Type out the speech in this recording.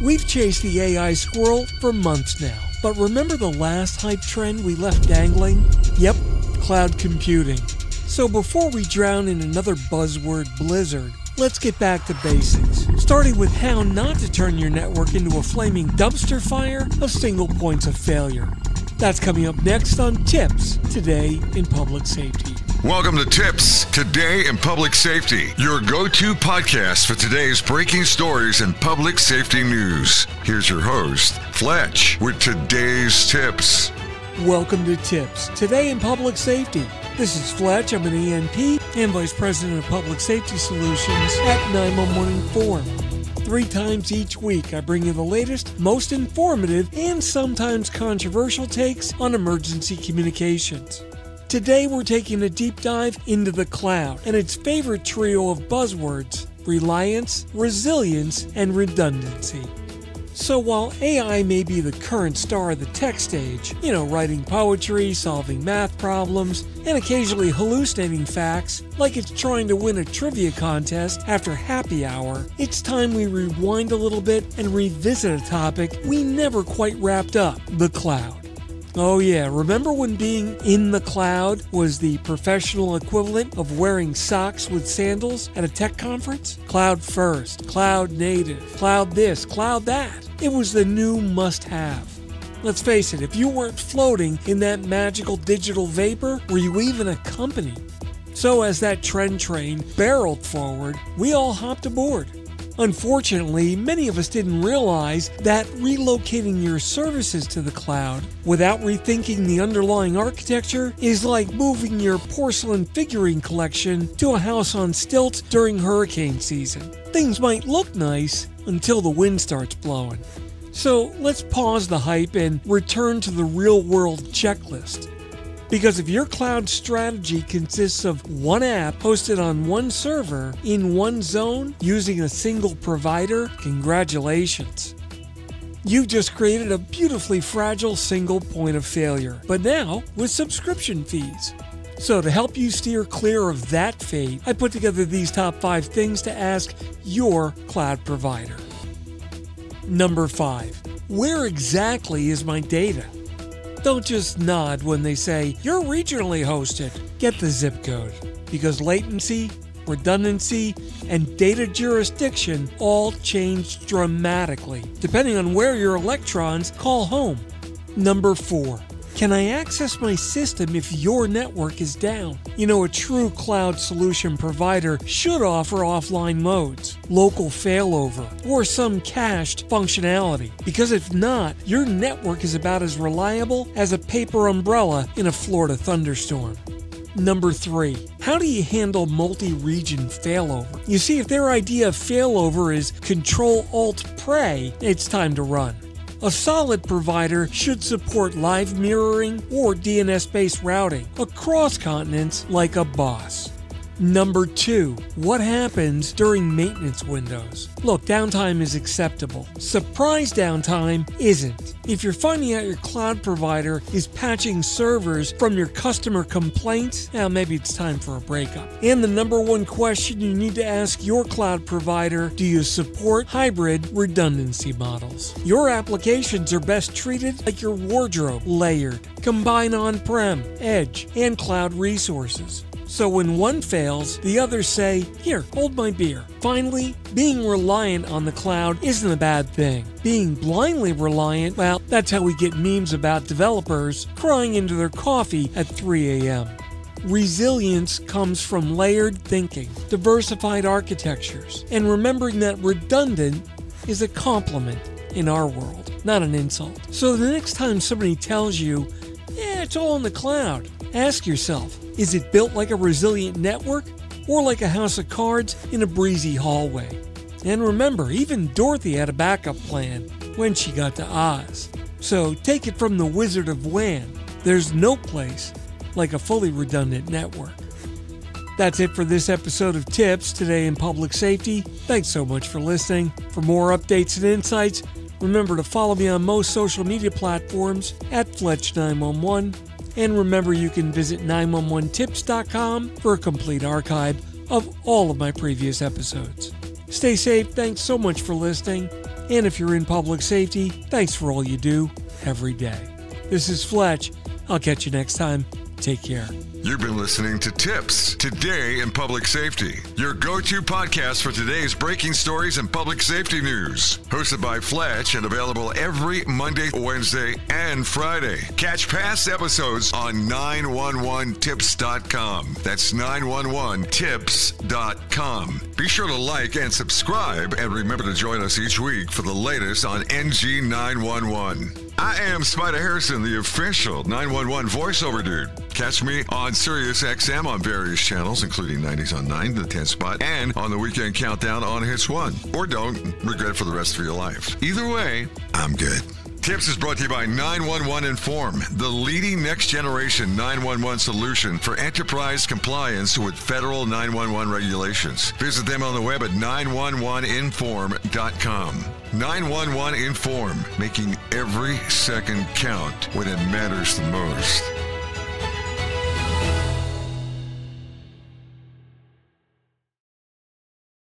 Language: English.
We've chased the AI squirrel for months now, but remember the last hype trend we left dangling? Yep, cloud computing. So before we drown in another buzzword blizzard, let's get back to basics, starting with how not to turn your network into a flaming dumpster fire of single points of failure. That's coming up next on Tips Today in Public Safety. Welcome to Tips Today in Public Safety, your go-to podcast for today's breaking stories and public safety news. Here's your host, Fletch, with today's tips. Welcome to Tips Today in Public Safety. This is Fletch. I'm an ENP and Vice President of Public Safety Solutions at 911 Inform. 3 times each week, I bring you the latest, most informative, and sometimes controversial takes on emergency communications. Today, we're taking a deep dive into the cloud and its favorite trio of buzzwords: reliance, resilience, and redundancy. So while AI may be the current star of the tech stage, writing poetry, solving math problems, and occasionally hallucinating facts like it's trying to win a trivia contest after happy hour, it's time we rewind a little bit and revisit a topic we never quite wrapped up: the cloud. Oh yeah, remember when being in the cloud was the professional equivalent of wearing socks with sandals at a tech conference? Cloud first, cloud native, cloud this, cloud that. It was the new must-have. Let's face it, if you weren't floating in that magical digital vapor, were you even a company? So as that trend train barreled forward, we all hopped aboard. Unfortunately, many of us didn't realize that relocating your services to the cloud without rethinking the underlying architecture is like moving your porcelain figurine collection to a house on stilts during hurricane season. Things might look nice until the wind starts blowing. So let's pause the hype and return to the real-world checklist. Because if your cloud strategy consists of one app hosted on one server in one zone using a single provider, congratulations. You've just created a beautifully fragile single point of failure, but now with subscription fees. So to help you steer clear of that fate, I put together these top 5 things to ask your cloud provider. Number 5. Where exactly is my data? Don't just nod when they say, you're regionally hosted. Get the zip code, because latency, redundancy, and data jurisdiction all change dramatically, depending on where your electrons call home. Number 4. Can I access my system if your network is down? A true cloud solution provider should offer offline modes, local failover, or some cached functionality. Because if not, your network is about as reliable as a paper umbrella in a Florida thunderstorm. Number 3. How do you handle multi-region failover? You see, if their idea of failover is Control-Alt-Pray, it's time to run. A solid provider should support live mirroring or DNS-based routing across continents like a boss. Number 2. What happens during maintenance windows? Look, downtime is acceptable. Surprise downtime isn't. If you're finding out your cloud provider is patching servers from your customer complaints, maybe it's time for a breakup. And the number 1 question you need to ask your cloud provider: do you support hybrid redundancy models? Your applications are best treated like your wardrobe, layered. Combine on-prem, edge, and cloud resources. So when one fails, the others say, here, hold my beer. Finally, being reliant on the cloud isn't a bad thing. Being blindly reliant, well, that's how we get memes about developers crying into their coffee at 3 a.m. Resilience comes from layered thinking, diversified architectures, and remembering that redundant is a compliment in our world, not an insult. So the next time somebody tells you, it's all in the cloud, ask yourself, is it built like a resilient network or like a house of cards in a breezy hallway? And remember, even Dorothy had a backup plan when she got to Oz. So take it from the Wizard of WAN, there's no place like a fully redundant network. That's it for this episode of Tips Today in Public Safety. Thanks so much for listening. For more updates and insights, remember to follow me on most social media platforms at Fletch911. And remember, you can visit 911tips.com for a complete archive of all of my previous episodes. Stay safe, thanks so much for listening, And if you're in public safety, thanks for all you do every day. This is Fletch. I'll catch you next time. Take care. You've been listening to Tips Today in Public Safety, your go-to podcast for today's breaking stories and public safety news. Hosted by Fletch and available every Monday, Wednesday, and Friday. Catch past episodes on 911tips.com. That's 911tips.com. Be sure to like and subscribe, and remember to join us each week for the latest on NG 911. I am Spider Harrison, the official 911 voiceover dude. Catch me on Sirius XM on various channels, including 90s on 9, the 10 spot, and on the Weekend Countdown on Hits 1. Or don't regret it for the rest of your life. Either way, I'm good. Tips is brought to you by 911 Inform, the leading next-generation 911 solution for enterprise compliance with federal 911 regulations. Visit them on the web at 911inform.com. 911 Inform, making every second count when it matters the most.